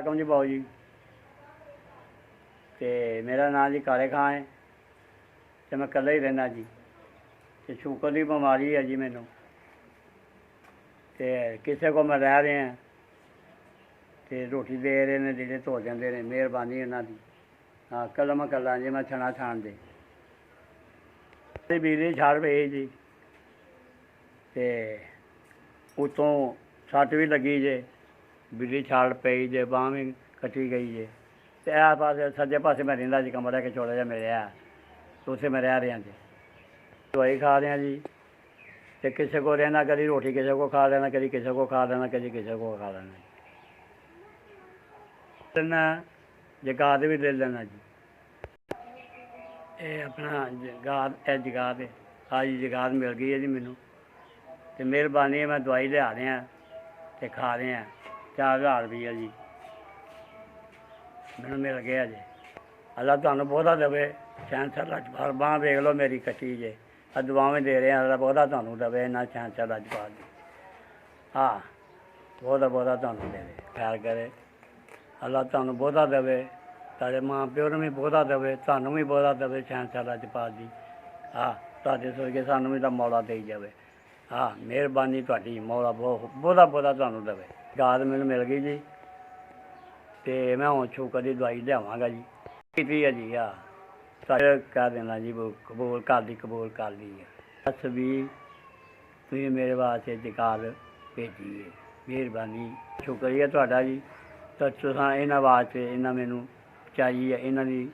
ਵਾਲੇਕੁਮ ਜੀ ਬਾਊ ਜੀ। ਤੇ ਮੇਰਾ ਨਾਮ ਜੀ ਕਾਲੇ ਖਾਂ ਹੈ ਅਤੇ ਮੈਂ ਇਕੱਲਾ ਹੀ ਰਹਿੰਦਾ ਜੀ। ਅਤੇ ਸ਼ੂਗਰ ਦੀ ਬਿਮਾਰੀ ਹੈ ਜੀ ਮੈਨੂੰ, ਅਤੇ ਕਿਸੇ ਕੋਲ ਮੈਂ ਰਹਿ ਰਿਹਾ ਅਤੇ ਰੋਟੀ ਦੇ ਰਹੇ ਨੇ, ਜਿਹੜੇ ਧੋ ਜਾਂਦੇ ਨੇ, ਮਿਹਰਬਾਨੀ ਉਹਨਾਂ ਦੀ। ਹਾਂ, ਇਕੱਲਾ ਮੈਂ ਇਕੱਲਾ ਜੀ, ਮੈਂ ਛਣਾ ਛਾਣ ਦੇ ਬਿਜਲੀ ਛੱਡ ਪਈ ਜੀ। ਅਤੇ ਉੱਤੋਂ ਸੱਟ ਵੀ ਲੱਗੀ ਜੇ, ਬਿਜਲੀ ਛੱਡ ਪਈ ਜੇ, ਬਾਂਹ ਵੀ ਕੱਟੀ ਗਈ ਜੇ। ਅਤੇ ਇਸ ਪਾਸੇ ਸੱਜੇ ਪਾਸੇ ਮੈਂ ਰਹਿੰਦਾ ਜੀ, ਕਮਰਾ ਕਿ ਛੋਟਾ ਜਿਹਾ ਮਿਲਿਆ, ਅਤੇ ਉੱਥੇ ਮੈਂ ਰਹਿ ਰਿਹਾ ਜੀ। ਦਵਾਈ ਖਾ ਰਿਹਾ ਜੀ, ਅਤੇ ਕਿਸੇ ਕੋਲ ਰਹਿਣਾ, ਕਦੀ ਰੋਟੀ ਕਿਸੇ ਕੋਲ ਖਾ ਲੈਣਾ, ਕਦੀ ਕਿਸੇ ਕੋਲ ਖਾ ਲੈਣਾ, ਕਦੀ ਕਿਸੇ ਕੋਲ ਖਾ ਲੈਣਾ। ਲੈਣਾ ਜਗਾਤ ਵੀ ਲੈ ਲੈਣਾ ਜੀ। ਇਹ ਆਪਣਾ ਜਗਾਤ, ਇਹ ਜਗਾਤ ਹਾਂ ਜੀ, ਜਗਾਤ ਮਿਲ ਗਈ ਹੈ ਜੀ ਮੈਨੂੰ, ਅਤੇ ਮਿਹਰਬਾਨੀ ਹੈ। ਮੈਂ ਦਵਾਈ ਲਿਆ ਰਿਹਾ ਅਤੇ ਖਾ ਰਿਹਾ, 4000 ਰੁਪਈਆ ਜੀ ਮੈਨੂੰ ਮਿਲ ਗਿਆ ਜੀ। ਅੱਲਾ ਤੁਹਾਨੂੰ ਬਹੁਤਾ ਦੇਵੇ, ਸ਼ਹਿਨ ਲੱਜਪਾਲ। ਬਾਂਹ ਵੇਖ ਲਓ ਮੇਰੀ ਕੱਟੀ ਜੇ, ਆ ਦੁਆਵਾਂ ਦੇ ਰਿਹਾ, ਅੱਲਾ ਬਹੁਤਾ ਤੁਹਾਨੂੰ ਦੇਵੇ, ਇੰਨਾ ਸ਼ਹਿਨ ਲੱਜਪਾਲ ਜੀ। ਹਾਂ, ਬਹੁਤਾ ਬਹੁਤਾ ਤੁਹਾਨੂੰ ਦੇਵੇ, ਖੈਰ ਕਰੇ। ਅੱਲਾ ਤੁਹਾਨੂੰ ਬਹੁਤਾ ਦੇਵੇ, ਤੁਹਾਡੇ ਮਾਂ ਪਿਓ ਨੂੰ ਵੀ ਬਹੁਤਾ ਦੇਵੇ, ਤੁਹਾਨੂੰ ਵੀ ਬਹੁਤਾ ਦੇਵੇ, ਸ਼ਹਿਨशाह ਲੱਜਪਾਲ ਜੀ। ਹਾਂ, ਤੁਹਾਡੇ ਸਦਕੇ ਸਾਨੂੰ ਵੀ ਤਾਂ ਮੌਲਾ ਦੇਈ ਜਾਵੇ। ਹਾਂ, ਮਿਹਰਬਾਨੀ ਤੁਹਾਡੀ, ਮੌਲਾ ਬਹੁਤਾ ਬਹੁਤਾ ਤੁਹਾਨੂੰ ਦੇਵੇ। ਗਾਦ ਮੈਨੂੰ ਮਿਲ ਗਈ ਜੀ, ਅਤੇ ਮੈਂ ਹੁਣ ਸ਼ੂਗਰ ਦੀ ਦਵਾਈ ਲਿਆਵਾਂਗਾ ਜੀ। ਕੀਤੀ ਹੈ ਜੀ। ਆ ਸਾਰੇ ਕਹਿ ਦੇਣਾ ਜੀ, ਕਬੂਲ ਕਰ ਲਈ, ਕਬੂਲ ਕਰ ਲਈ ਹੈ। ਬਸ ਵੀ ਤੁਸੀਂ ਮੇਰੇ ਵਾਸਤੇ ਜਗਾਤ ਭੇਜੀ ਹੈ, ਮਿਹਰਬਾਨੀ, ਸ਼ੁਕਰੀਆ ਤੁਹਾਡਾ ਜੀ। ਤਾਂ ਤੁਸੀਂ ਇਹਨਾਂ ਵਾਸਤੇ, ਇਹਨਾਂ ਮੈਨੂੰ ਚਾਹੀਏ, ਇਹਨਾਂ ਦੀ